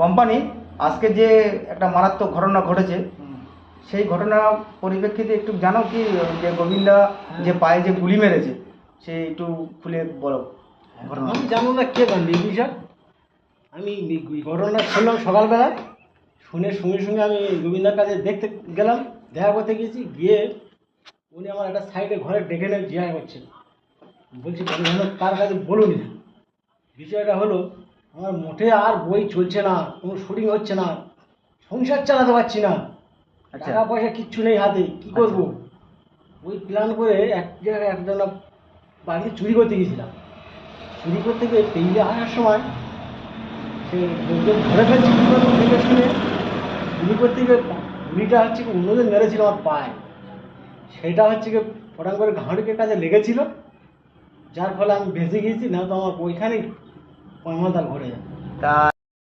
Company আজকে যে একটা মারাত্মক ঘটনা ঘটেছে, সেই ঘটনা পরিপ্রেক্ষিতে একটু জানো কি যে গোবিন্দা যে পায়ে যে গুলি মেরেছে, সে একটু খুলে বলো ঘটনা। আমি জানো না, কে জানবে এই বিষয়। আমি ঘটনা শুনলাম সকালবেলা, শুনে সঙ্গে সঙ্গে আমি গোবিন্দার কাছে দেখতে গেলাম, দেখা করতে গেছি। গিয়ে উনি আমার একটা সাইডে ঘরে ডেকে নিয়ে জিজ্ঞাসা করছেন, বলছি কার কাছে বলুন না। বিষয়টা হলো, আমার মোটে আর বই চলছে না, কোনো শুটিং হচ্ছে না, সংসার চালাতে পারছি না, আচ্ছা। টাকা পয়সা কিচ্ছু নেই হাতে, কি করব। ওই প্ল্যান করে এক জায়গায় একজন বাড়ি চুরি করতে গেছিলাম। চুরি করতে গিয়ে পেরিয়ে আসার সময় সে লোকজন ধরে ফেলছে কী করবো দেখে শুনে। চুরি করতে গিয়ে গুলিটা হচ্ছে কি অন্যদের মেরেছিল আমার পায়ে, সেটা হচ্ছে কি ফটাং করে ঘাঁড়িকের কাছে লেগেছিল, যার ফলে আমি বেঁচে গিয়েছি। না তো আমার ওইখানেই কর্মদাল ঘটে যায়। তা